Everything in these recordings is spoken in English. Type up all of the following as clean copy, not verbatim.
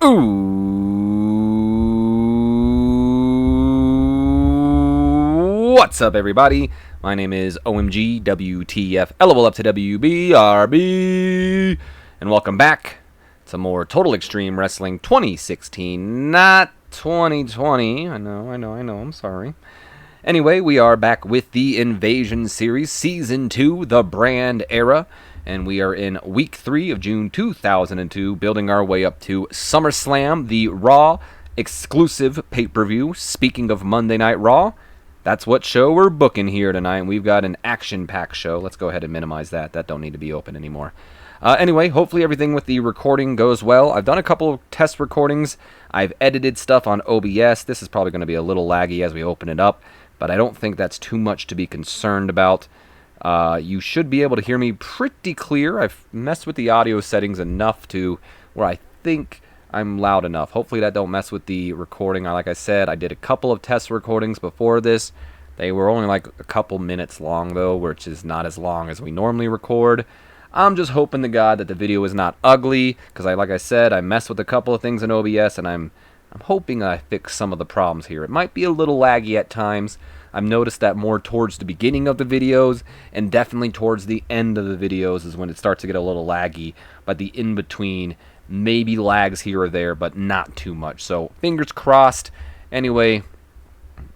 Ooh, what's up, everybody? My name is OMG WTF LOL up to WBRB, and welcome back to more Total Extreme Wrestling 2016, not 2020. I know, I'm sorry. Anyway, we are back with the Invasion Series, Season 2, The Brand Era, and we are in Week 3 of June 2002, building our way up to SummerSlam, the Raw exclusive pay-per-view. Speaking of Monday Night Raw, that's what show we're booking here tonight. We've got an action-packed show. Let's go ahead and minimize that. That don't need to be open anymore. Anyway, hopefully everything with the recording goes well. I've done a couple of test recordings. I've edited stuff on OBS. This is probably going to be a little laggy as we open it up, but I don't think that's too much to be concerned about. You should be able to hear me pretty clear. I've messed with the audio settings enough to where I think I'm loud enough. Hopefully that don't mess with the recording. Like I said, I did a couple of test recordings before this. They were only like a couple minutes long though, which is not as long as we normally record. I'm just hoping to God that the video is not ugly, because like I said, I messed with a couple of things in OBS, and I'm hoping I fix some of the problems here. It might be a little laggy at times. I've noticed that more towards the beginning of the videos, and definitely towards the end of the videos is when it starts to get a little laggy, but the in-between maybe lags here or there, but not too much. So fingers crossed. Anyway,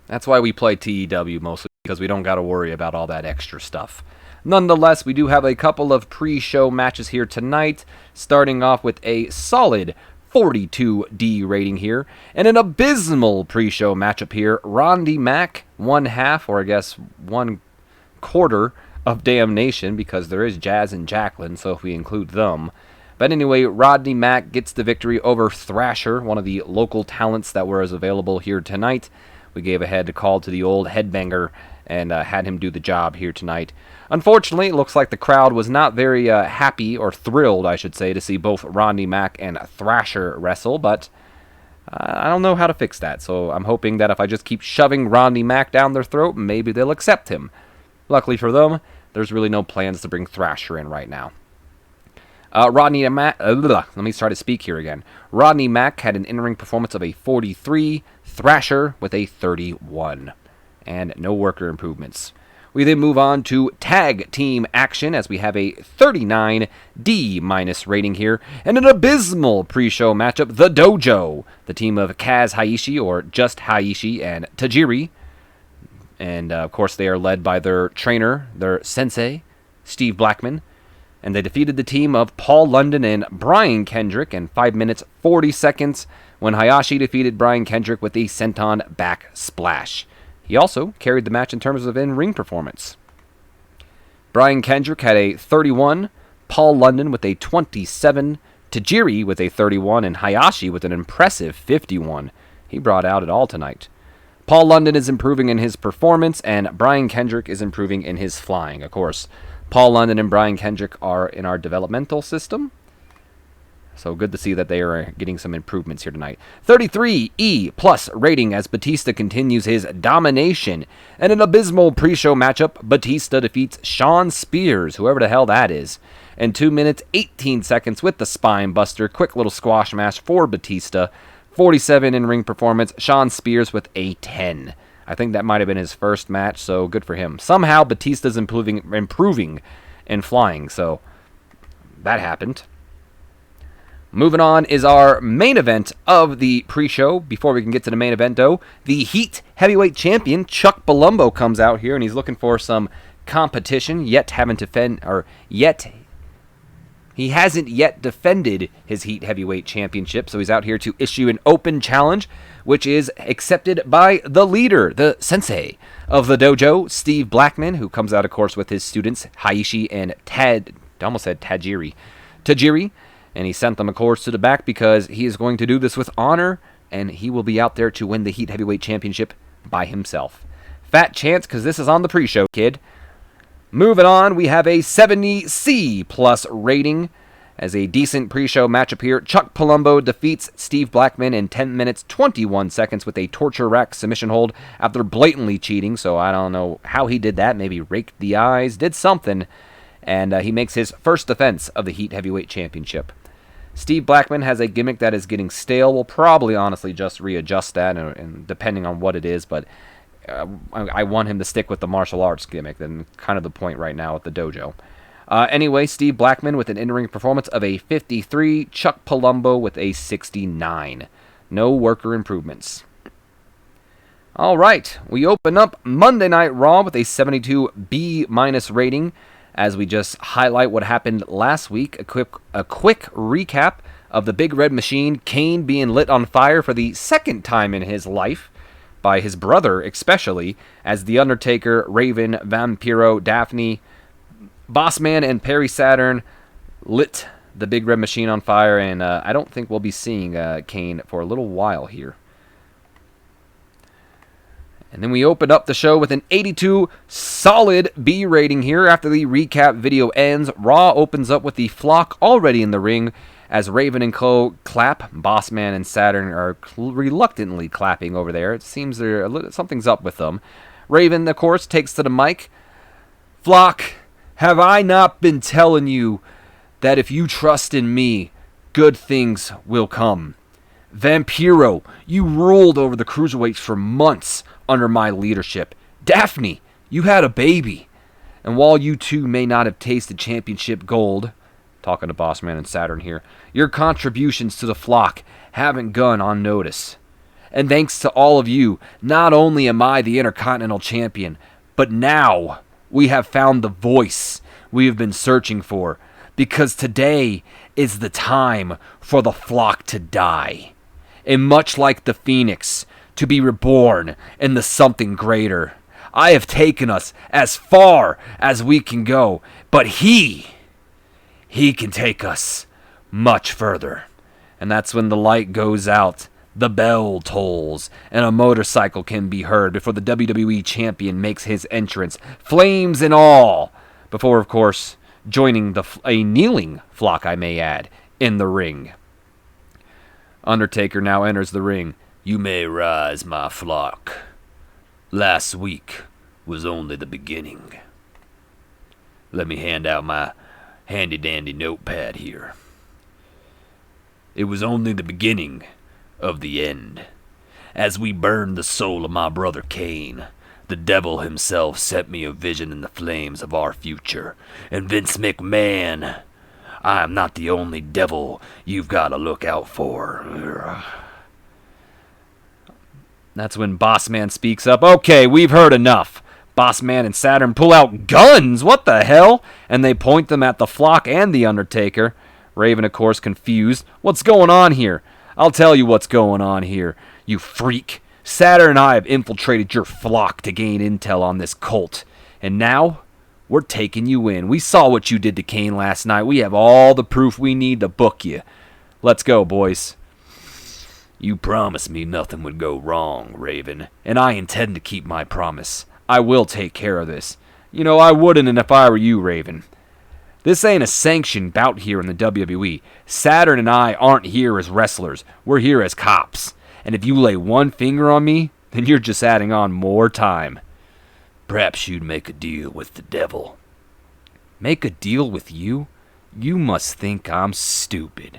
that's why we play TEW mostly, because we don't got to worry about all that extra stuff. Nonetheless, we do have a couple of pre-show matches here tonight, starting off with a solid 42D rating here, and an abysmal pre-show matchup here. Rodney Mack, 1/2, or I guess 1/4 of Damnation, because there is Jazz and Jacqueline, so if we include them. But anyway, Rodney Mack gets the victory over Thrasher, one of the local talents that was available here tonight. We gave a head call to the old headbanger and had him do the job here tonight. Unfortunately, it looks like the crowd was not very happy, or thrilled, I should say, to see both Rodney Mack and Thrasher wrestle, but I don't know how to fix that, so I'm hoping that if I just keep shoving Rodney Mack down their throat, maybe they'll accept him. Luckily for them, there's really no plans to bring Thrasher in right now. Rodney Mack, let me try to speak here again. Rodney Mack had an in-ring performance of a 43, Thrasher with a 31, and no worker improvements. We then move on to tag team action as we have a 39D- rating here, and an abysmal pre-show matchup, The Dojo, the team of Kaz Haishi, or just Haishi, and Tajiri. And of course they are led by their trainer, their sensei, Steve Blackman. And they defeated the team of Paul London and Brian Kendrick in 5 minutes 40 seconds when Hayashi defeated Brian Kendrick with a senton back splash. He also carried the match in terms of in-ring performance. Brian Kendrick had a 31, Paul London with a 27, Tajiri with a 31, and Hayashi with an impressive 51. He brought out it all tonight. Paul London is improving in his performance, and Brian Kendrick is improving in his flying. Of course, Paul London and Brian Kendrick are in our developmental system, so good to see that they are getting some improvements here tonight. 33E+ rating as Batista continues his domination. And an abysmal pre-show matchup, Batista defeats Shawn Spears, whoever the hell that is, in 2 minutes 18 seconds with the Spine Buster. Quick little squash match for Batista. 47 in-ring performance, Shawn Spears with a 10. I think that might have been his first match, so good for him. Somehow Batista's improving in flying, so that happened. Moving on is our main event of the pre-show. Before we can get to the main event, though, the Heat Heavyweight Champion, Chuck Palumbo, comes out here, and he's looking for some competition. He hasn't yet defended his Heat Heavyweight Championship, so he's out here to issue an open challenge, which is accepted by the leader, the sensei of the dojo, Steve Blackman, who comes out, of course, with his students, Haishi and Tajiri. And he sent them, of course, to the back because he is going to do this with honor, and he will be out there to win the Heat Heavyweight Championship by himself. Fat chance, because this is on the pre-show, kid. Moving on, we have a 70C+ rating as a decent pre-show matchup here. Chuck Palumbo defeats Steve Blackman in 10 minutes 21 seconds with a torture rack submission hold after blatantly cheating, so I don't know how he did that. Maybe raked the eyes, did something, and he makes his first defense of the Heat Heavyweight Championship. Steve Blackman has a gimmick that is getting stale. We'll probably honestly just readjust that, and depending on what it is, but I want him to stick with the martial arts gimmick. That's kind of the point right now at the dojo. Anyway, Steve Blackman with an in-ring performance of a 53, Chuck Palumbo with a 69. No worker improvements. All right, we open up Monday Night Raw with a 72 B- rating. As we just highlight what happened last week, a quick recap of the Big Red Machine, Kane being lit on fire for the second time in his life, by his brother especially, as The Undertaker, Raven, Vampiro, Daphne, Bossman, and Perry Saturn lit the Big Red Machine on fire, and I don't think we'll be seeing Kane for a little while here. And then we open up the show with an 82 solid B rating here. After the recap video ends, Raw opens up with the Flock already in the ring as Raven and Co. clap. Bossman and Saturn are reluctantly clapping over there. It seems something's up with them. Raven, of course, takes to the mic. Flock, have I not been telling you that if you trust in me, good things will come? Vampiro, you ruled over the cruiserweights for months under my leadership. Daphne, you had a baby. And while you two may not have tasted championship gold, talking to Bossman and Saturn here, your contributions to the Flock haven't gone unnoticed. And thanks to all of you, not only am I the Intercontinental Champion, but now we have found the voice we have been searching for, because today is the time for the Flock to die. And much like the Phoenix, to be reborn in the something greater. I have taken us as far as we can go, but he can take us much further. And that's when the light goes out, the bell tolls, and a motorcycle can be heard before the WWE Champion makes his entrance, flames and all, before, of course, joining a kneeling Flock, I may add, in the ring. Undertaker now enters the ring. You may rise, my Flock. Last week was only the beginning. Let me hand out my handy-dandy notepad here. It was only the beginning of the end. As we burned the soul of my brother Kane, the devil himself sent me a vision in the flames of our future. And Vince McMahon, I am not the only devil you've got to look out for. That's when Bossman speaks up. Okay, we've heard enough. Bossman and Saturn pull out guns. What the hell? And they point them at the Flock and the Undertaker. Raven, of course, confused. What's going on here? I'll tell you what's going on here, you freak. Saturn and I have infiltrated your Flock to gain intel on this cult. And now, we're taking you in. We saw what you did to Kane last night. We have all the proof we need to book you. Let's go, boys. You promised me nothing would go wrong, Raven, and I intend to keep my promise. I will take care of this. You know, I wouldn't if I were you, Raven. This ain't a sanctioned bout here in the WWE. Saturn and I aren't here as wrestlers. We're here as cops. And if you lay one finger on me, then you're just adding on more time. Perhaps you'd make a deal with the devil. Make a deal with you? You must think I'm stupid.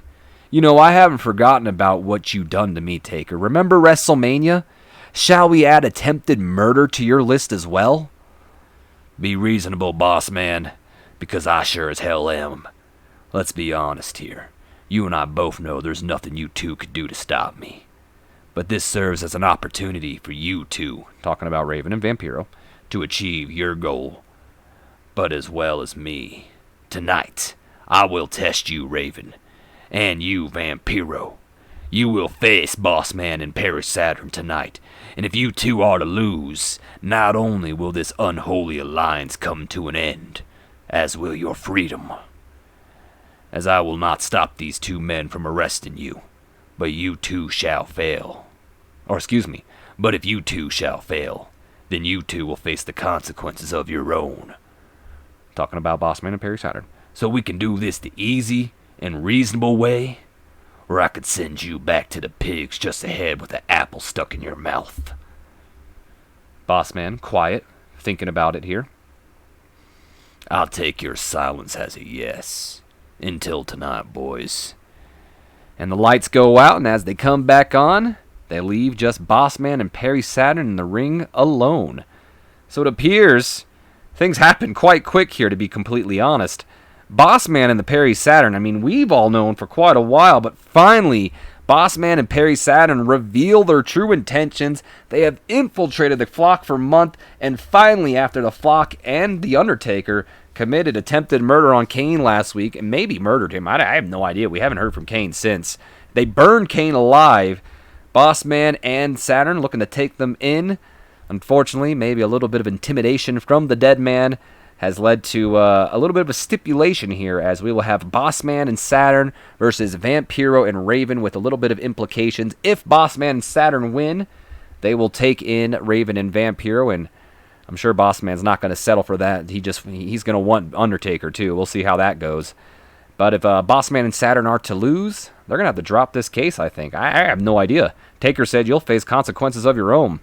You know, I haven't forgotten about what you done to me, Taker. Remember WrestleMania? Shall we add attempted murder to your list as well? Be reasonable, boss man, because I sure as hell am. Let's be honest here. You and I both know there's nothing you two could do to stop me. But this serves as an opportunity for you two, talking about Raven and Vampiro, to achieve your goal. But as well as me. Tonight, I will test you, Raven. And you, Vampiro. You will face Bossman and Perry Saturn tonight, and if you two are to lose, not only will this unholy alliance come to an end, as will your freedom. As I will not stop these two men from arresting you, but you two shall fail. But if you two shall fail, then you two will face the consequences of your own. Talking about Bossman and Perry Saturn. So we can do this the easy and reasonable way, or I could send you back to the pigs just ahead with an apple stuck in your mouth. Bossman, quiet, thinking about it here. I'll take your silence as a yes. Until tonight, boys. And the lights go out, and as they come back on, they leave just Bossman and Perry Saturn in the ring alone. So it appears things happen quite quick here, to be completely honest. Bossman and the Perry Saturn, I mean, we've all known for quite a while, but finally, Bossman and Perry Saturn reveal their true intentions. They have infiltrated the flock for months, and finally, after the flock and The Undertaker committed attempted murder on Kane last week, and maybe murdered him, I have no idea. We haven't heard from Kane since. They burned Kane alive. Bossman and Saturn looking to take them in. Unfortunately, maybe a little bit of intimidation from the dead man has led to a little bit of a stipulation here, as we will have Bossman and Saturn versus Vampiro and Raven, with a little bit of implications. If Bossman and Saturn win, they will take in Raven and Vampiro, and I'm sure Bossman's not going to settle for that. He's going to want Undertaker too. We'll see how that goes. But if Bossman and Saturn are to lose, they're going to have to drop this case, I think. I have no idea. Taker said you'll face consequences of your own.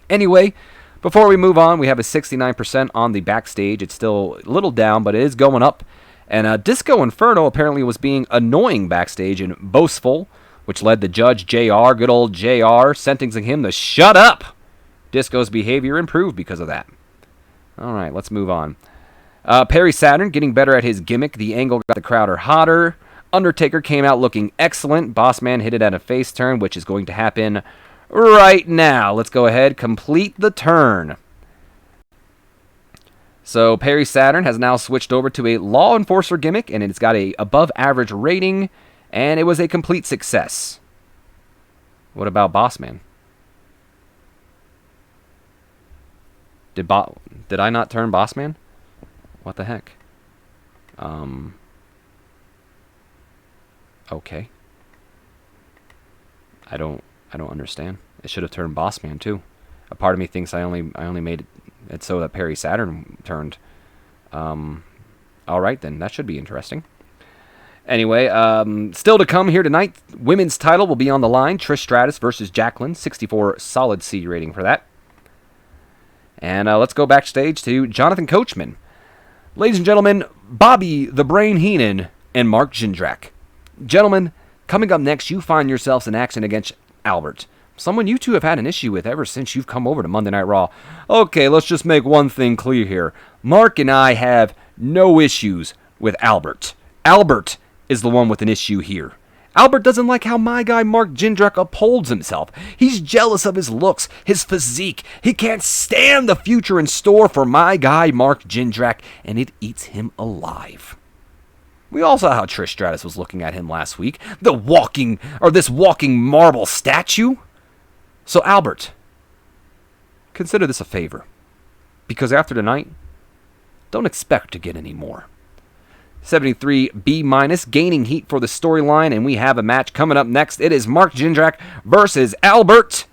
Anyway, before we move on, we have a 69% on the backstage. It's still a little down, but it is going up. And Disco Inferno apparently was being annoying backstage and boastful, which led the judge, JR, good old JR, sentencing him to shut up. Disco's behavior improved because of that. All right, let's move on. Perry Saturn getting better at his gimmick. The angle got the crowd hotter. Undertaker came out looking excellent. Bossman hit it at a face turn, which is going to happen right now. Let's go ahead, complete the turn. So Perry Saturn has now switched over to a law enforcer gimmick, and it's got a above average rating, and it was a complete success. What about Bossman? Did I not turn Bossman? What the heck? Okay. I don't understand. It should have turned Bossman too. A part of me thinks I only made it so that Perry Saturn turned. All right then, that should be interesting. Anyway, still to come here tonight, women's title will be on the line. Trish Stratus versus Jacqueline, 64 solid C rating for that. And let's go backstage to Jonathan Coachman. Ladies and gentlemen, Bobby the Brain Heenan and Mark Jindrak. Gentlemen, coming up next, you find yourselves in action against Albert, someone you two have had an issue with ever since you've come over to Monday Night Raw. Okay, let's just make one thing clear here. Mark and I have no issues with Albert. Albert is the one with an issue here. Albert doesn't like how my guy Mark Jindrak upholds himself. He's jealous of his looks, his physique. He can't stand the future in store for my guy Mark Jindrak, and it eats him alive. We all saw how Trish Stratus was looking at him last week. This walking marble statue. So Albert, consider this a favor. Because after tonight, don't expect to get any more. 73 B-, gaining heat for the storyline, and we have a match coming up next. It is Mark Jindrak versus Albert,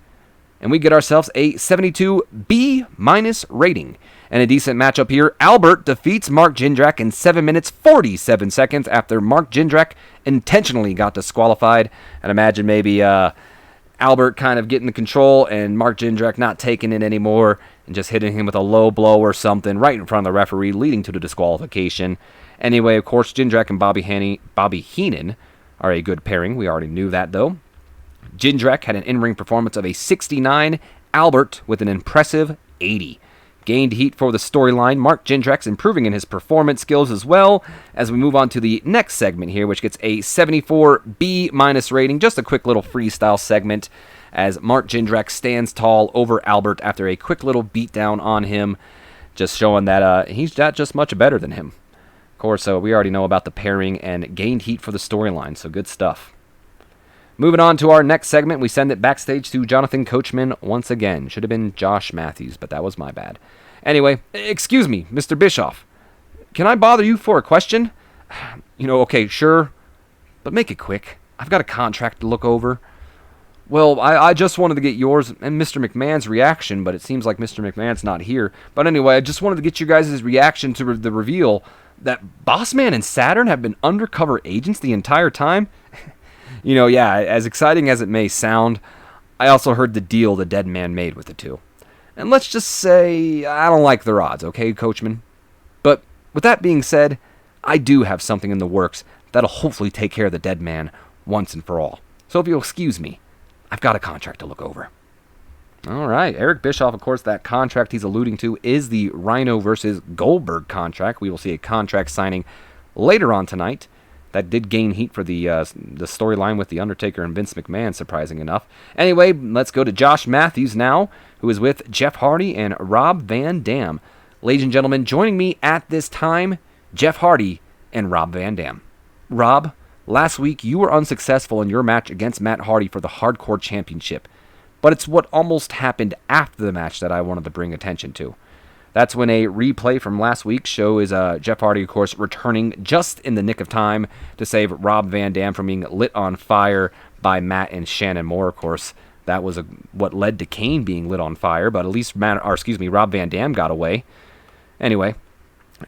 and we get ourselves a 72 B- rating. And a decent matchup here. Albert defeats Mark Jindrak in 7 minutes 47 seconds after Mark Jindrak intentionally got disqualified. And imagine maybe Albert kind of getting the control and Mark Jindrak not taking it anymore and just hitting him with a low blow or something right in front of the referee, leading to the disqualification. Anyway, of course, Jindrak and Bobby Heenan are a good pairing. We already knew that, though. Jindrak had an in-ring performance of a 69. Albert with an impressive 80. Gained heat for the storyline. Mark Jindrak's improving in his performance skills as well, as we move on to the next segment here, which gets a 74 B- rating. Just a quick little freestyle segment as Mark Jindrak stands tall over Albert after a quick little beatdown on him, just showing that he's not just much better than him. Of course, we already know about the pairing and gained heat for the storyline, so good stuff. Moving on to our next segment, we send it backstage to Jonathan Coachman once again. Should have been Josh Matthews, but that was my bad. Anyway, excuse me, Mr. Bischoff. Can I bother you for a question? Okay, sure, but make it quick. I've got a contract to look over. Well, I just wanted to get yours and Mr. McMahon's reaction, but it seems like Mr. McMahon's not here. But anyway, I just wanted to get you guys' reaction to the reveal that Bossman and Saturn have been undercover agents the entire time. As exciting as it may sound, I also heard the deal the dead man made with the two. And let's just say I don't like their odds, okay, Coachman? But with that being said, I do have something in the works that'll hopefully take care of the dead man once and for all. So if you'll excuse me, I've got a contract to look over. All right, Eric Bischoff, of course, that contract he's alluding to is the Rhino versus Goldberg contract. We will see a contract signing later on tonight. That did gain heat for the storyline with The Undertaker and Vince McMahon, surprising enough. Anyway, let's go to Josh Matthews now, who is with Jeff Hardy and Rob Van Dam. Ladies and gentlemen, joining me at this time, Jeff Hardy and Rob Van Dam. Rob, last week you were unsuccessful in your match against Matt Hardy for the Hardcore Championship, but it's what almost happened after the match that I wanted to bring attention to. That's when a replay from last week's show is Jeff Hardy, of course, returning just in the nick of time to save Rob Van Dam from being lit on fire by Matt and Shannon Moore. Of course, that was what led to Kane being lit on fire, but at least Rob Van Dam got away. Anyway,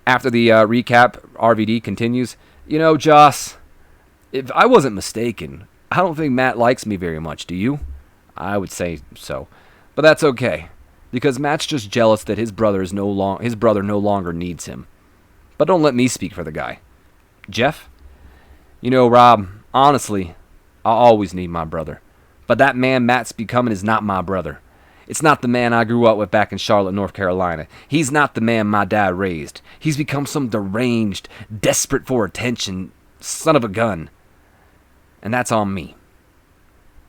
after the recap, RVD continues, "You know, Joss, if I wasn't mistaken, I don't think Matt likes me very much, do you?" I would say so, but that's okay, because Matt's just jealous that his brother no longer needs him. But don't let me speak for the guy. Jeff? You know, Rob, honestly, I'll always need my brother. But that man Matt's becoming is not my brother. It's not the man I grew up with back in Charlotte, North Carolina. He's not the man my dad raised. He's become some deranged, desperate for attention son of a gun. And that's on me.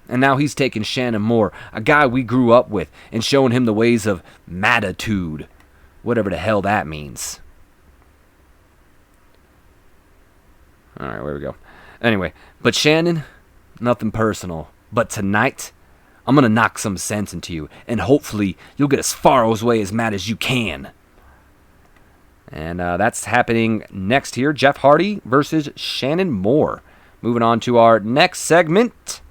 And now he's taking Shannon Moore, a guy we grew up with, and showing him the ways of matitude, whatever the hell that means. Alright, where we go. Anyway, but Shannon, nothing personal. But tonight, I'm going to knock some sense into you, and hopefully you'll get as far away as Matt as you can. And that's happening next here. Jeff Hardy versus Shannon Moore. Moving on to our next segment.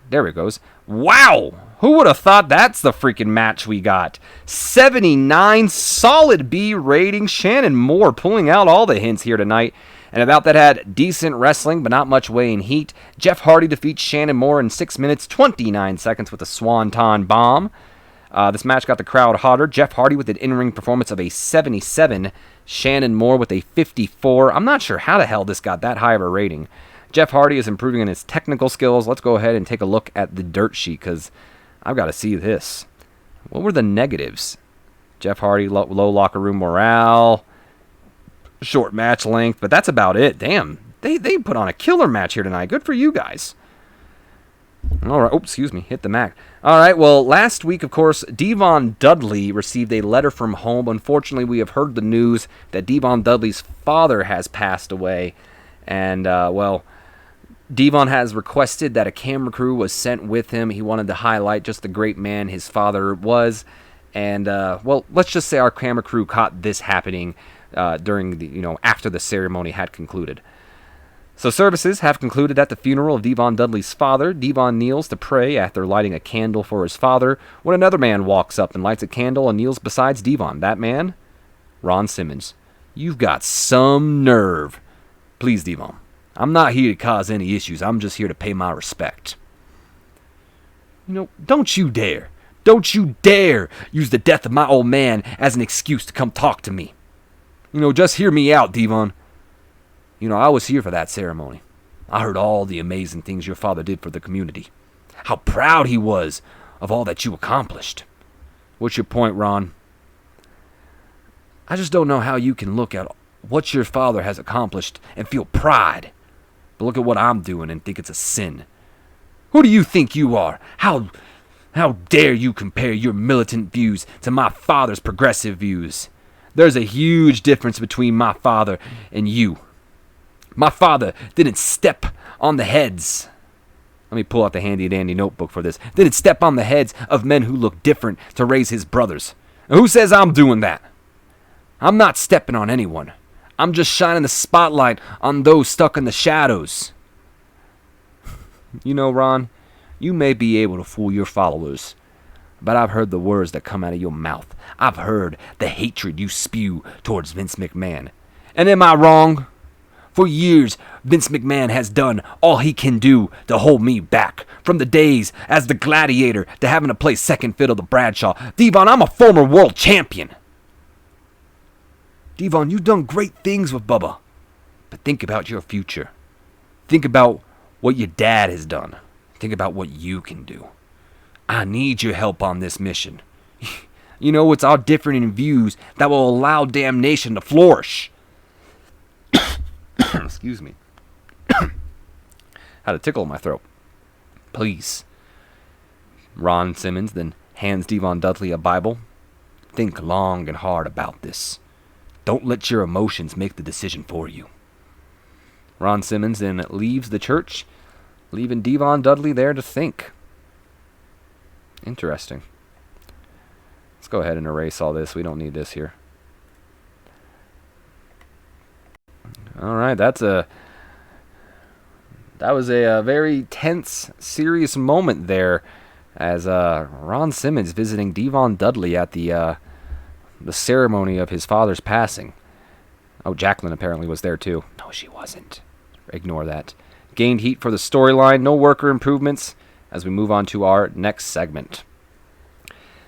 There it goes. Wow! Who would have thought that's the freaking match we got? 79 solid B rating. Shannon Moore pulling out all the hints here tonight. And about that had decent wrestling, but not much weighing heat. Jeff Hardy defeats Shannon Moore in 6 minutes, 29 seconds with a Swanton Bomb. This match got the crowd hotter. Jeff Hardy with an in-ring performance of a 77. Shannon Moore with a 54. I'm not sure how the hell this got that high of a rating. Jeff Hardy is improving in his technical skills. Let's go ahead and take a look at the dirt sheet, because I've got to see this. What were the negatives? Jeff Hardy, low locker room morale, short match length, but that's about it. Damn, they put on a killer match here tonight. Good for you guys. All right, hit the Mac. All right, well, last week, of course, Devon Dudley received a letter from home. Unfortunately, we have heard the news that Devon Dudley's father has passed away, and, Devon has requested that a camera crew was sent with him. He wanted to highlight just the great man his father was. And, let's just say our camera crew caught this happening after the ceremony had concluded. So services have concluded at the funeral of Devon Dudley's father. Devon kneels to pray after lighting a candle for his father when another man walks up and lights a candle and kneels beside Devon. That man? Ron Simmons. You've got some nerve. Please, Devon. I'm not here to cause any issues. I'm just here to pay my respect. Don't you dare. Don't you dare use the death of my old man as an excuse to come talk to me. Just hear me out, Devon. I was here for that ceremony. I heard all the amazing things your father did for the community. How proud he was of all that you accomplished. What's your point, Ron? I just don't know how you can look at what your father has accomplished and feel pride. But look at what I'm doing and think it's a sin. Who do you think you are? How dare you compare your militant views to my father's progressive views? There's a huge difference between my father and you. My father didn't step on the heads. Let me pull out the handy-dandy notebook for this. Didn't step on the heads of men who look different to raise his brothers. And who says I'm doing that? I'm not stepping on anyone. I'm just shining the spotlight on those stuck in the shadows. Ron, you may be able to fool your followers, but I've heard the words that come out of your mouth. I've heard the hatred you spew towards Vince McMahon. And am I wrong? For years, Vince McMahon has done all he can do to hold me back. From the days as the gladiator to having to play second fiddle to Bradshaw. Devon, I'm a former world champion. Devon, you've done great things with Bubba. But think about your future. Think about what your dad has done. Think about what you can do. I need your help on this mission. You know, it's our differing views that will allow damnation to flourish. Excuse me. Had a tickle in my throat. Please. Ron Simmons then hands Devon Dudley a Bible. Think long and hard about this. Don't let your emotions make the decision for you. Ron Simmons then leaves the church, leaving Devon Dudley there to think. Interesting. Let's go ahead and erase all this. We don't need this here. All right, that was a very tense, serious moment there as Ron Simmons visiting Devon Dudley at the ceremony of his father's passing. Oh, Jacqueline apparently was there too. No, she wasn't. Ignore that. Gained heat for the storyline. No worker improvements as we move on to our next segment.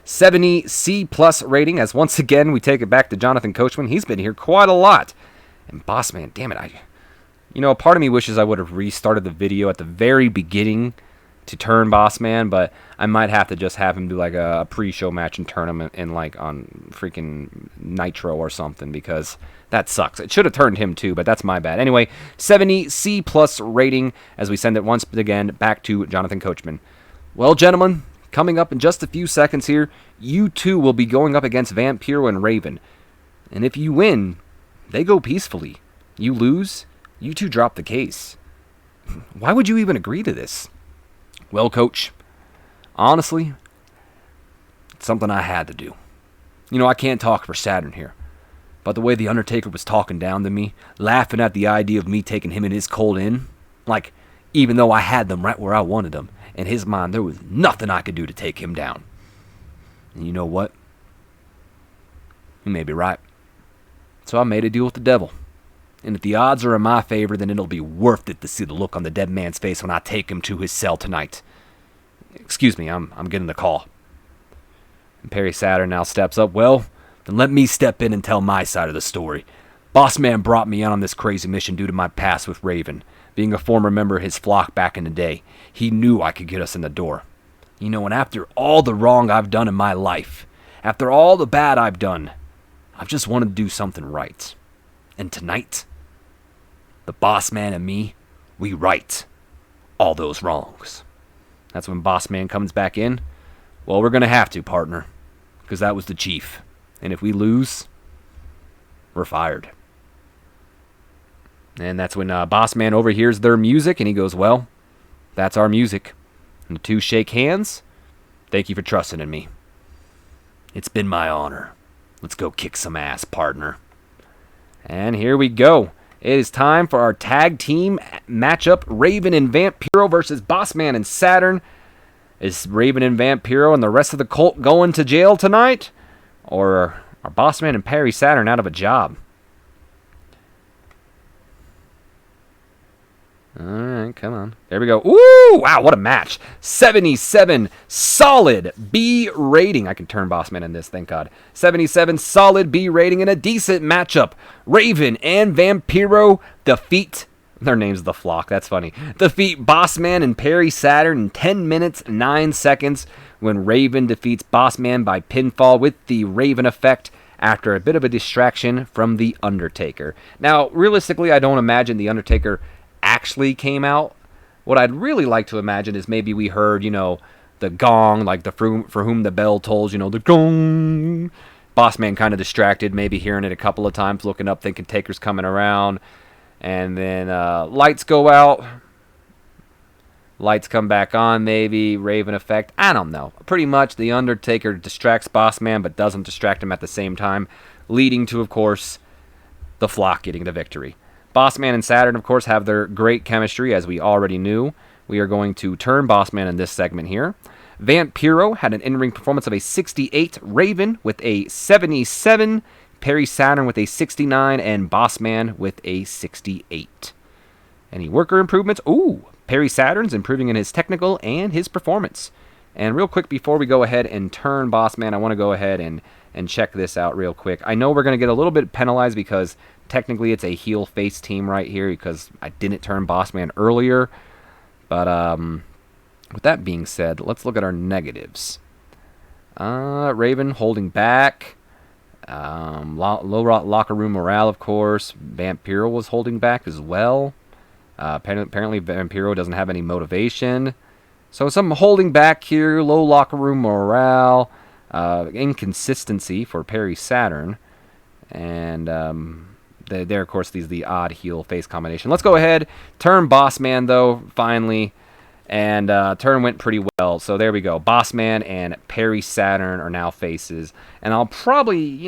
70 C+ rating, as once again we take it back to Jonathan Coachman. He's been here quite a lot. And boss man, damn it, part of me wishes I would have restarted the video at the very beginning to turn boss man, but I might have to just have him do like a pre-show match and turn him in like on freaking Nitro or something, because that sucks. It should have turned him too, but that's my bad. Anyway, 70 C+ rating as we send it once again back to Jonathan Coachman. Well, gentlemen, coming up in just a few seconds here, you two will be going up against Vampiro and Raven. And if you win, they go peacefully. You lose, you two drop the case. Why would you even agree to this? Well, Coach, honestly, it's something I had to do. I can't talk for Saturn here, but the way The Undertaker was talking down to me, laughing at the idea of me taking him and his Colt in, like, even though I had them right where I wanted them, in his mind, there was nothing I could do to take him down. And you know what? He may be right. So I made a deal with the devil. And if the odds are in my favor, then it'll be worth it to see the look on the dead man's face when I take him to his cell tonight. Excuse me, I'm getting the call. And Perry Saturn now steps up. Well, then let me step in and tell my side of the story. Boss Man brought me on this crazy mission due to my past with Raven. Being a former member of his flock back in the day, he knew I could get us in the door. And after all the wrong I've done in my life, after all the bad I've done, I've just wanted to do something right. And tonight, the boss man and me, we right all those wrongs. That's when boss man comes back in. Well, we're going to have to, partner, because that was the chief. And if we lose, we're fired. And that's when boss man overhears their music and he goes, well, that's our music. And the two shake hands. Thank you for trusting in me. It's been my honor. Let's go kick some ass, partner. And here we go. It is time for our tag team matchup. Raven and Vampiro versus Bossman and Saturn. Is Raven and Vampiro and the rest of the cult going to jail tonight? Or are Bossman and Perry Saturn out of a job? Alright, come on. There we go. Ooh, wow, what a match. 77 solid B rating. I can turn Bossman in this, thank God. 77 solid B rating and a decent matchup. Raven and Vampiro defeat, their name's The Flock, that's funny. Defeat Bossman and Perry Saturn in 10 minutes, 9 seconds when Raven defeats Bossman by pinfall with the Raven effect after a bit of a distraction from The Undertaker. Now, realistically, I don't imagine The Undertaker actually came out. What I'd really like to imagine is maybe we heard, the gong, like the for whom the bell tolls, the gong. Bossman kind of distracted, maybe hearing it a couple of times, looking up, thinking Taker's coming around. And then lights go out. Lights come back on, maybe. Raven effect. I don't know. Pretty much The Undertaker distracts Bossman, but doesn't distract him at the same time, leading to, of course, the Flock getting the victory. Bossman and Saturn, of course, have their great chemistry, as we already knew. We are going to turn Bossman in this segment here. Vampiro had an in-ring performance of a 68, Raven with a 77, Perry Saturn with a 69, and Bossman with a 68. Any worker improvements? Ooh, Perry Saturn's improving in his technical and his performance. And real quick, before we go ahead and turn Bossman, I want to go ahead and check this out real quick. I know we're going to get a little bit penalized because technically it's a heel-face team right here because I didn't turn Bossman earlier. But with that being said, let's look at our negatives. Raven holding back. Low locker room morale, of course. Vampiro was holding back as well. Apparently, Vampiro doesn't have any motivation. So some holding back here, low locker room morale, inconsistency for Perry Saturn. And there, of course, the odd heel face combination. Let's go ahead. Turn Boss Man, though, finally. And turn went pretty well. So there we go. Boss Man and Perry Saturn are now faces. And I'll probably,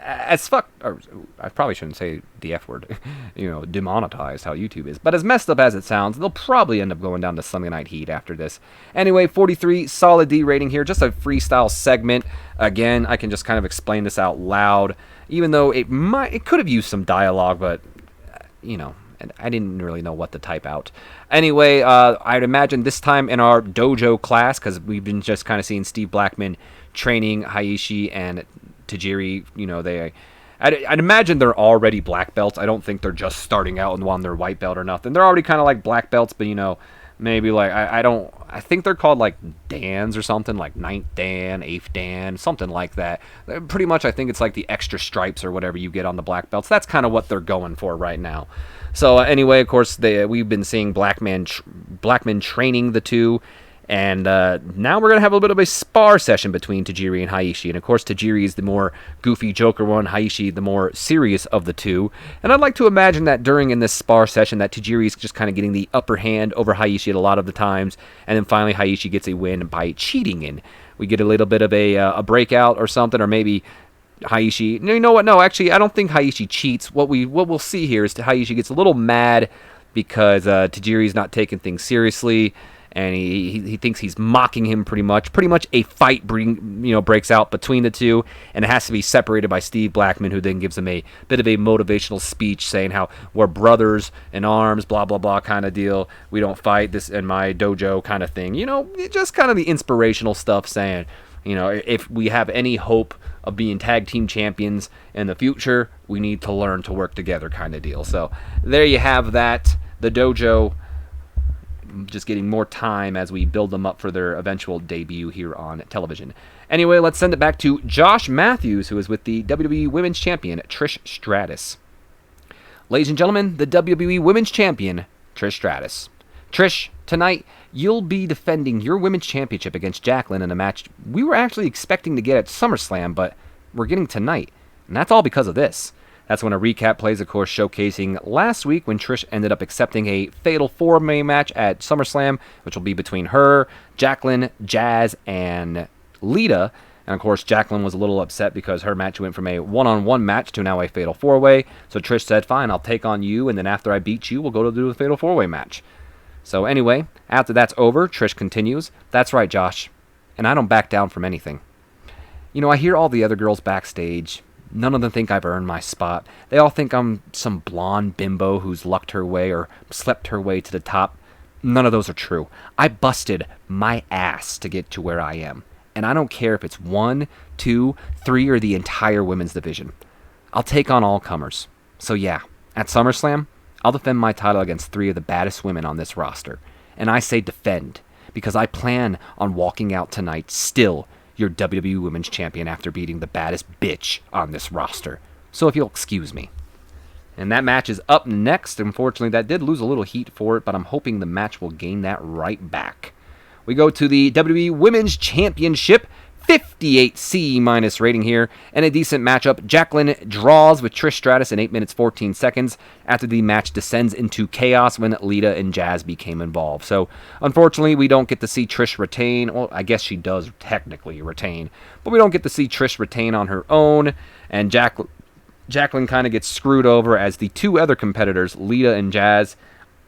as fuck, or I probably shouldn't say the F word, demonetized how YouTube is. But as messed up as it sounds, they'll probably end up going down to Sunday Night Heat after this. Anyway, 43, solid D rating here. Just a freestyle segment. Again, I can just kind of explain this out loud. Even though it could have used some dialogue, but, and I didn't really know what to type out. Anyway, I'd imagine this time in our dojo class, because we've been just kind of seeing Steve Blackman training Hayashi and Tajiri. I'd imagine they're already black belts. I don't think they're just starting out and on their white belt or nothing. They're already kind of like black belts, but maybe like I think they're called like Dans or something, like 9th Dan, 8th Dan, something like that. Pretty much I think it's like the extra stripes or whatever you get on the black belts. That's kind of what they're going for right now. So anyway, of course, we've been seeing Blackman training the two, and now we're going to have a little bit of a spar session between Tajiri and Hayashi. And of course, Tajiri is the more goofy Joker one, Hayashi the more serious of the two. And I'd like to imagine that in this spar session that Tajiri is just kind of getting the upper hand over Hayashi at a lot of the times, and then finally Hayashi gets a win by cheating in. We get a little bit of a breakout or something, or maybe Hayashi. No, you know what? No, actually, I don't think Hayashi cheats. What we'll see here is Hayashi gets a little mad because Tajiri's not taking things seriously, and he thinks he's mocking him pretty much. Pretty much a fight breaks out between the two, and it has to be separated by Steve Blackman, who then gives him a bit of a motivational speech saying how we're brothers in arms, blah blah blah kind of deal. We don't fight this in my dojo kind of thing. Just kind of the inspirational stuff saying, if we have any hope of being tag team champions in the future, we need to learn to work together kind of deal. So there you have that. The dojo just getting more time as we build them up for their eventual debut here on television. Anyway, let's send it back to Josh Matthews, who is with the WWE Women's Champion, Trish Stratus. Ladies and gentlemen, the WWE Women's Champion, Trish Stratus. Trish, tonight, you'll be defending your Women's Championship against Jacqueline in a match we were actually expecting to get at SummerSlam, but we're getting tonight. And that's all because of this. That's when a recap plays, of course, showcasing last week when Trish ended up accepting a Fatal 4-Way match at SummerSlam, which will be between her, Jacqueline, Jazz, and Lita. And, of course, Jacqueline was a little upset because her match went from a one-on-one match to now a Fatal 4-Way. So Trish said, fine, I'll take on you, and then after I beat you, we'll go to do the Fatal 4-Way match. So anyway, after that's over, Trish continues, that's right, Josh, and I don't back down from anything. I hear all the other girls backstage. None of them think I've earned my spot. They all think I'm some blonde bimbo who's lucked her way or slept her way to the top. None of those are true. I busted my ass to get to where I am. And I don't care if it's 1, 2, 3, or the entire women's division. I'll take on all comers. So yeah, at SummerSlam, I'll defend my title against 3 of the baddest women on this roster. And I say defend, because I plan on walking out tonight still your WWE Women's Champion after beating the baddest bitch on this roster. So if you'll excuse me. And that match is up next. Unfortunately, that did lose a little heat for it, but I'm hoping the match will gain that right back. We go to the WWE Women's Championship. 58C- rating here, and a decent matchup. Jacqueline draws with Trish Stratus in 8 minutes 14 seconds after the match descends into chaos when Lita and Jazz became involved. So, unfortunately, we don't get to see Trish retain. Well, I guess she does technically retain, but we don't get to see Trish retain on her own, and Jacqueline kind of gets screwed over as the 2 other competitors, Lita and Jazz,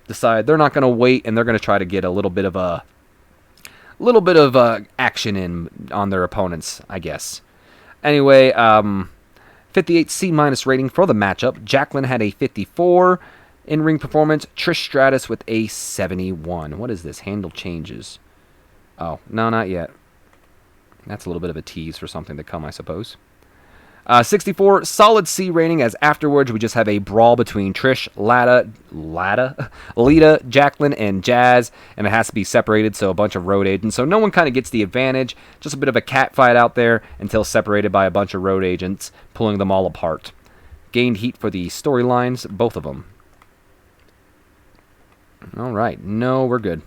decide they're not going to wait, and they're going to try to get a little bit of action in on their opponents, I guess. Anyway, 58C- rating for the matchup. Jacqueline had a 54 in-ring performance. Trish Stratus with a 71. What is this? Handle changes. Oh, no, not yet. That's a little bit of a tease for something to come, I suppose. 64, solid C rating, as afterwards we just have a brawl between Trish, Lita, Jacqueline, and Jazz, and it has to be separated, so a bunch of road agents. So no one kind of gets the advantage, just a bit of a cat fight out there until separated by a bunch of road agents, pulling them all apart. Gained heat for the storylines, both of them. Alright, no, we're good.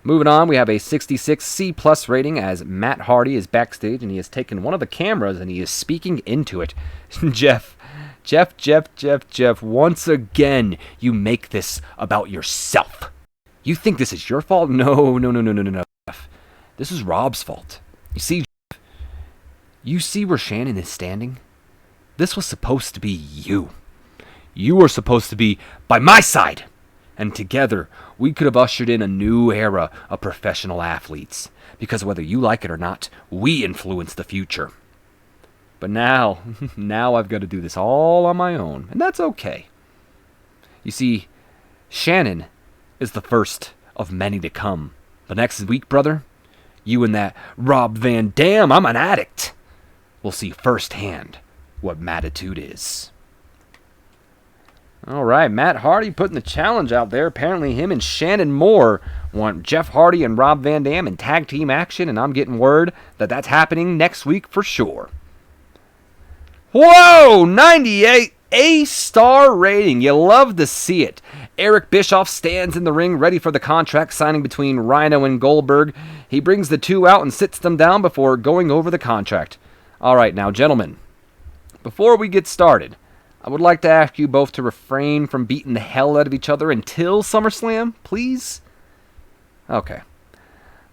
Moving on, we have a 66 C+ rating as Matt Hardy is backstage and he has taken one of the cameras and he is speaking into it. Jeff, once again, you make this about yourself. You think this is your fault? No, Jeff. This is Rob's fault. You see, Jeff, you see where Shannon is standing? This was supposed to be you. You were supposed to be by my side. And together, we could have ushered in a new era of professional athletes. Because whether you like it or not, we influence the future. But now I've got to do this all on my own. And that's okay. You see, Shannon is the first of many to come. The next week, brother, you and that Rob Van Dam, I'm an addict, will see firsthand what Mattitude is. All right, Matt Hardy putting the challenge out there. Apparently him and Shannon Moore want Jeff Hardy and Rob Van Dam in tag team action, and I'm getting word that that's happening next week for sure. Whoa, 98 A-star rating. You love to see it. Eric Bischoff stands in the ring ready for the contract signing between Rhino and Goldberg. He brings the two out and sits them down before going over the contract. All right, now, gentlemen, before we get started, I would like to ask you both to refrain from beating the hell out of each other until SummerSlam, please? Okay.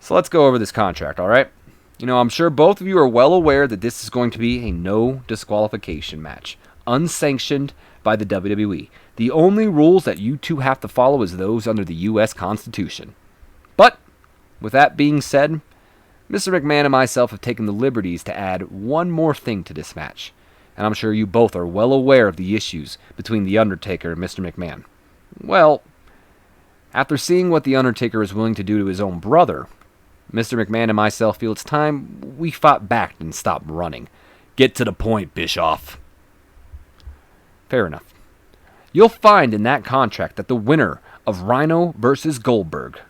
So let's go over this contract, alright? You know, I'm sure both of you are well aware that this is going to be a no disqualification match. Unsanctioned by the WWE. The only rules that you two have to follow is those under the U.S. Constitution. But, with that being said, Mr. McMahon and myself have taken the liberties to add one more thing to this match. And I'm sure you both are well aware of the issues between The Undertaker and Mr. McMahon. Well, after seeing what The Undertaker is willing to do to his own brother, Mr. McMahon and myself feel it's time we fought back and stopped running. Get to the point, Bischoff. Fair enough. You'll find in that contract that the winner of Rhino versus Goldberg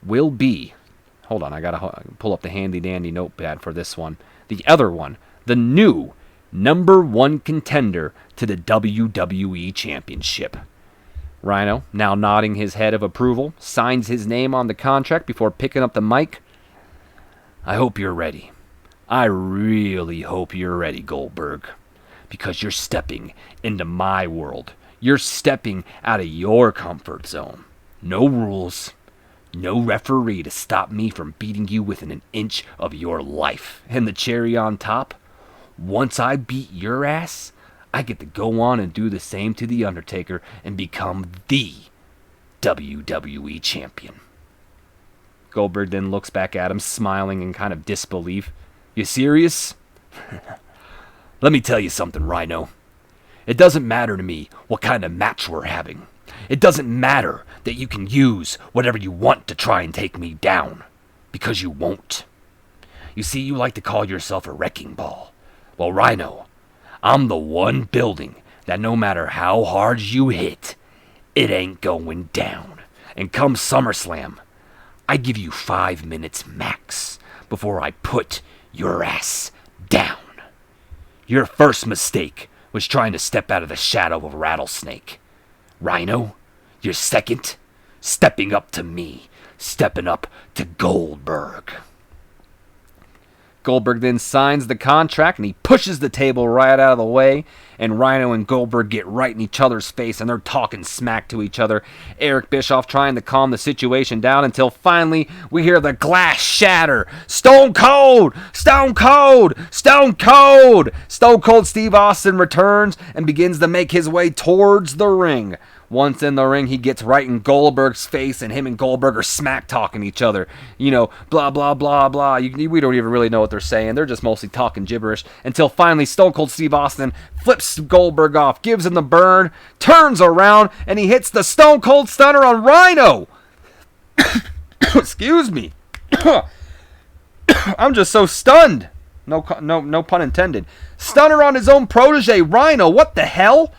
will be... Hold on, I gotta pull up the handy-dandy notepad for this one. The other one, the new #1 contender to the WWE Championship. Rhino, now nodding his head of approval, signs his name on the contract before picking up the mic. I hope you're ready. I really hope you're ready, Goldberg. Because you're stepping into my world. You're stepping out of your comfort zone. No rules. No referee to stop me from beating you within an inch of your life. And the cherry on top, once I beat your ass, I get to go on and do the same to The Undertaker and become the WWE Champion. Goldberg then looks back at him, smiling in kind of disbelief. You serious? Let me tell you something, Rhino. It doesn't matter to me what kind of match we're having. It doesn't matter that you can use whatever you want to try and take me down. Because you won't. You see, you like to call yourself a wrecking ball. Well, Rhino, I'm the one building that no matter how hard you hit, it ain't going down. And come SummerSlam, I give you 5 minutes max before I put your ass down. Your first mistake was trying to step out of the shadow of a rattlesnake. Rhino, your second, stepping up to me, stepping up to Goldberg. Goldberg then signs the contract and he pushes the table right out of the way, and Rhino and Goldberg get right in each other's face and they're talking smack to each other. Eric Bischoff trying to calm the situation down until finally we hear the glass shatter. Stone Cold! Stone Cold! Stone Cold! Stone Cold Steve Austin returns and begins to make his way towards the ring. Once in the ring, he gets right in Goldberg's face, and him and Goldberg are smack-talking each other. You know, blah, blah, blah, blah. We don't even really know what they're saying. They're just mostly talking gibberish. Until finally, Stone Cold Steve Austin flips Goldberg off, gives him the burn, turns around, and he hits the Stone Cold Stunner on Rhino. Excuse me. I'm just so stunned. No pun intended. Stunner on his own protege, Rhino. What the hell?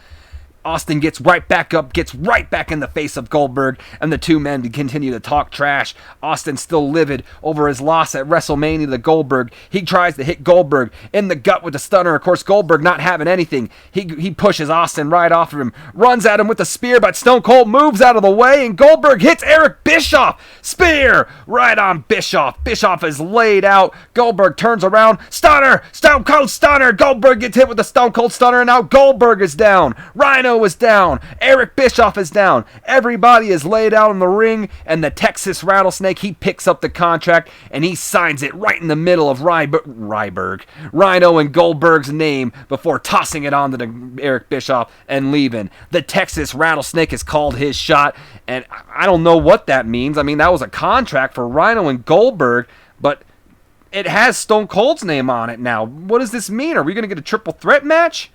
Austin gets right back up, gets right back in the face of Goldberg, and the two men continue to talk trash. Austin still livid over his loss at WrestleMania to Goldberg. He tries to hit Goldberg in the gut with the stunner. Of course, Goldberg not having anything. He pushes Austin right off of him, runs at him with the spear, but Stone Cold moves out of the way, and Goldberg hits Eric Bischoff. Spear right on Bischoff. Bischoff is laid out. Goldberg turns around. Stunner! Stone Cold Stunner! Goldberg gets hit with the Stone Cold Stunner, and now Goldberg is down. Rhino is down. Eric Bischoff is down. Everybody is laid out in the ring, and the Texas Rattlesnake, he picks up the contract, and he signs it right in the middle of Rhino and Goldberg's name before tossing it on to Eric Bischoff and leaving. The Texas Rattlesnake has called his shot, and I don't know what that means. I mean, that was a contract for Rhino and Goldberg, but it has Stone Cold's name on it now. What does this mean? Are we going to get a triple threat match?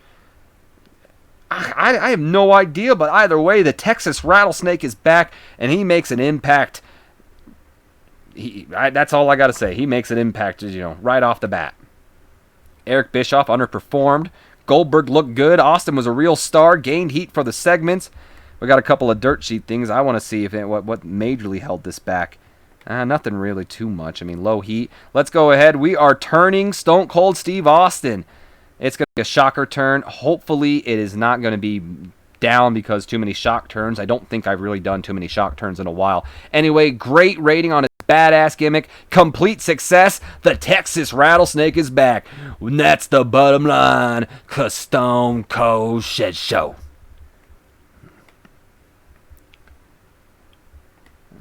I have no idea, but either way, the Texas Rattlesnake is back, and he makes an impact. That's all I got to say. He makes an impact, right off the bat. Eric Bischoff underperformed. Goldberg looked good. Austin was a real star, gained heat for the segments. We got a couple of dirt sheet things. I want to see what majorly held this back. Nothing really too much. I mean, low heat. Let's go ahead. We are turning Stone Cold Steve Austin. It's going to be a shocker turn. Hopefully, it is not going to be down because too many shock turns. I don't think I've really done too many shock turns in a while. Anyway, great rating on his badass gimmick. Complete success. The Texas Rattlesnake is back. And that's the bottom line. 'Cause Stone Cold said so.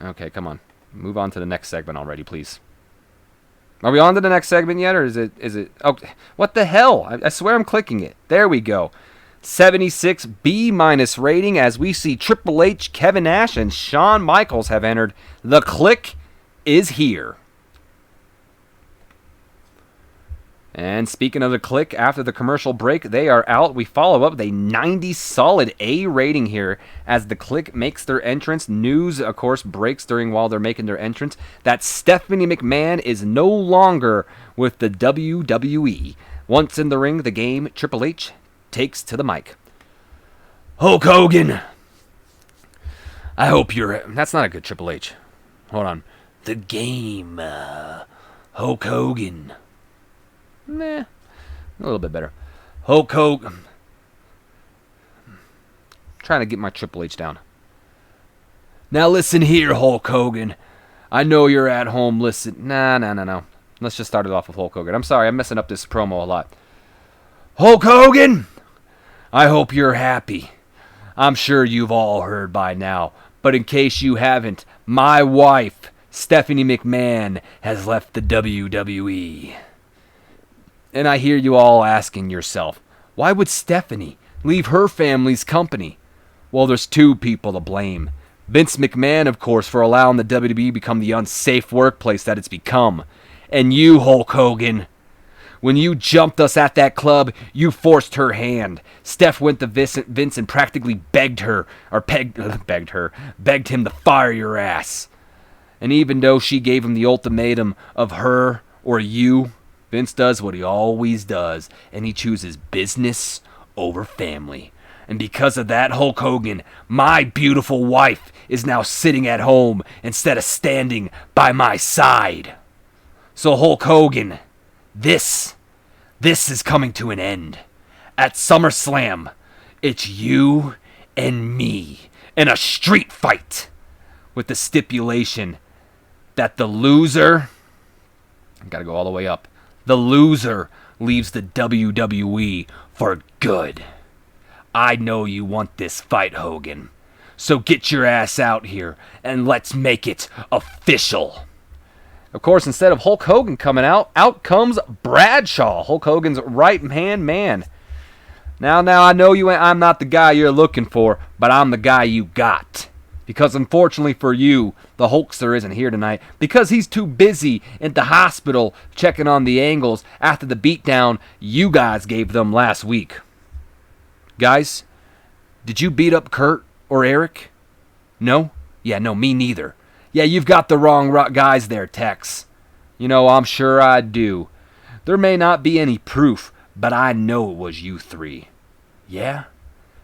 Okay, come on. Move on to the next segment already, please. Are we on to the next segment yet, or is it? Oh, what the hell? I swear I'm clicking it. There we go. 76 B- rating as we see Triple H, Kevin Nash, and Shawn Michaels have entered. The Click is here. And speaking of the Click, after the commercial break, they are out. We follow up with a 90 solid A rating here as the Click makes their entrance. News, of course, breaks while they're making their entrance that Stephanie McMahon is no longer with the WWE. Once in the ring, the game, Triple H takes to the mic. Hulk Hogan, I hope you're... That's not a good Triple H. Hold on. The game, Hulk Hogan. Nah, a little bit better. Hulk Hogan. Trying to get my Triple H down. Now listen here, Hulk Hogan. I know you're at home. Listen. No. Let's just start it off with Hulk Hogan. I'm sorry, I'm messing up this promo a lot. Hulk Hogan, I hope you're happy. I'm sure you've all heard by now, but in case you haven't, my wife, Stephanie McMahon, has left the WWE. And I hear you all asking yourself, why would Stephanie leave her family's company? Well, there's two people to blame. Vince McMahon, of course, for allowing the WWE become the unsafe workplace that it's become. And you, Hulk Hogan. When you jumped us at that club, you forced her hand. Steph went to Vince and practically begged him to fire your ass. And even though she gave him the ultimatum of her or you, Vince does what he always does, and he chooses business over family. And because of that, Hulk Hogan, my beautiful wife, is now sitting at home instead of standing by my side. So Hulk Hogan, this is coming to an end. At SummerSlam, it's you and me in a street fight with the stipulation that the loser, I gotta go all the way up, the loser leaves the WWE for good. I know you want this fight, Hogan. So get your ass out here and let's make it official. Of course, instead of Hulk Hogan coming out comes Bradshaw, Hulk Hogan's right-hand man. Now, I know I'm not the guy you're looking for, but I'm the guy you got. Because unfortunately for you, the Hulkster isn't here tonight because he's too busy at the hospital checking on the Angles after the beatdown you guys gave them last week. Guys, did you beat up Kurt or Eric? No? Yeah, no, me neither. Yeah, you've got the wrong guys there, Tex. I'm sure I do. There may not be any proof, but I know it was you three. Yeah?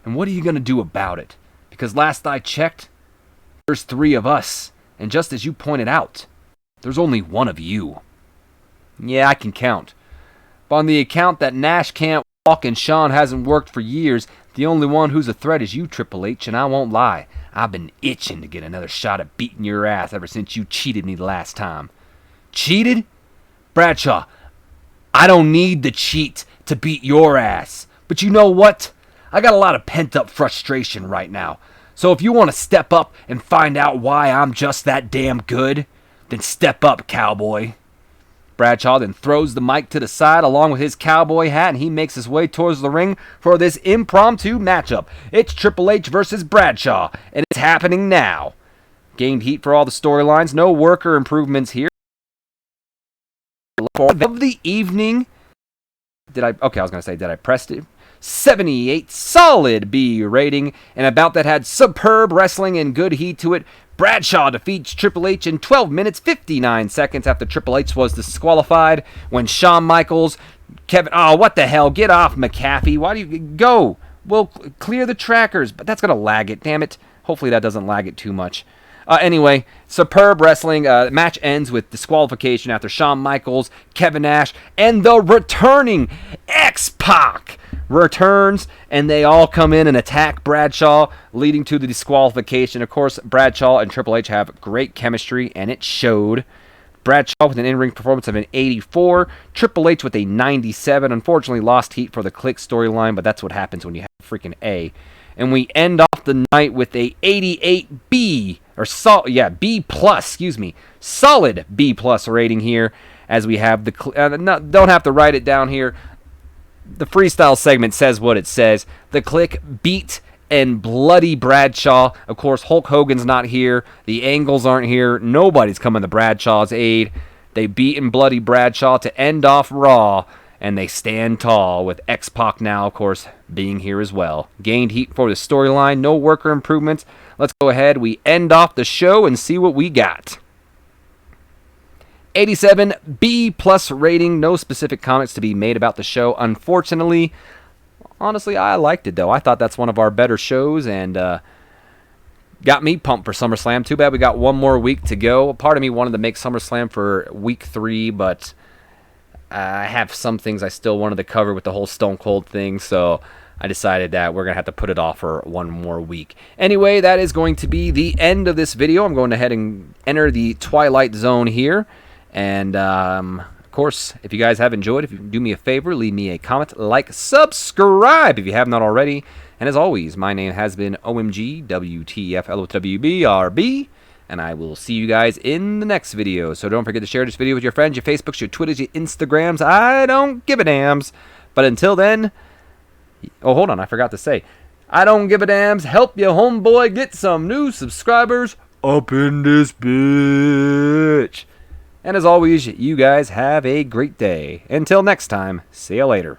And what are you going to do about it? Because last I checked, there's 3 of us. And just as you pointed out, there's only 1 of you. Yeah, I can count. But on the account that Nash can't walk and Shawn hasn't worked for years, the only one who's a threat is you, Triple H, and I won't lie. I've been itching to get another shot at beating your ass ever since you cheated me the last time. Cheated? Bradshaw, I don't need the cheat to beat your ass. But you know what? I got a lot of pent-up frustration right now. So if you want to step up and find out why I'm just that damn good, then step up, cowboy. Bradshaw then throws the mic to the side along with his cowboy hat, and he makes his way towards the ring for this impromptu matchup. It's Triple H versus Bradshaw, and it's happening now. Gained heat for all the storylines. No worker improvements here. Of the evening. Did I press it? 78, solid B rating, and about that had superb wrestling and good heat to it. Bradshaw defeats Triple H in 12 minutes, 59 seconds after Triple H was disqualified when Shawn Michaels, what the hell, get off McAfee, why do you go? Well, clear the trackers, but that's going to lag it, damn it. Hopefully that doesn't lag it too much. Anyway, superb wrestling. Match ends with disqualification after Shawn Michaels, Kevin Nash, and the returning X-Pac returns, and they all come in and attack Bradshaw, leading to the disqualification. Of course, Bradshaw and Triple H have great chemistry, and it showed. Bradshaw with an in-ring performance of an 84, Triple H with a 97. Unfortunately, lost heat for the Click storyline, but that's what happens when you have freaking A. And we end off the night with a 88 B, B plus, solid B plus rating here, as we have don't have to write it down here. The freestyle segment says what it says. The Click beat and bloody Bradshaw. Of course, Hulk Hogan's not here. The Angles aren't here. Nobody's coming to Bradshaw's aid. They beat and bloody Bradshaw to end off Raw, and they stand tall, with X-Pac now, of course, being here as well. Gained heat for the storyline. No worker improvements. Let's go ahead. We end off the show and see what we got. 87 B plus rating. No specific comments to be made about the show, unfortunately. Honestly, I liked it, though. I thought that's one of our better shows, and got me pumped for SummerSlam. Too bad we got one more week to go. Part of me wanted to make SummerSlam for week 3, but I have some things I still wanted to cover with the whole Stone Cold thing, so I decided that we're going to have to put it off for one more week. Anyway, that is going to be the end of this video. I'm going ahead and enter the Twilight Zone here. And, of course, if you guys have enjoyed, if you do me a favor, leave me a comment, like, subscribe if you have not already. And as always, my name has been OMG, WTF, LOWBRB, and I will see you guys in the next video. So don't forget to share this video with your friends, your Facebooks, your Twitters, your Instagrams. I don't give a dams. But until then, oh, hold on, I forgot to say, I don't give a dams. Help your homeboy get some new subscribers up in this bitch. And as always, you guys have a great day. Until next time, see you later.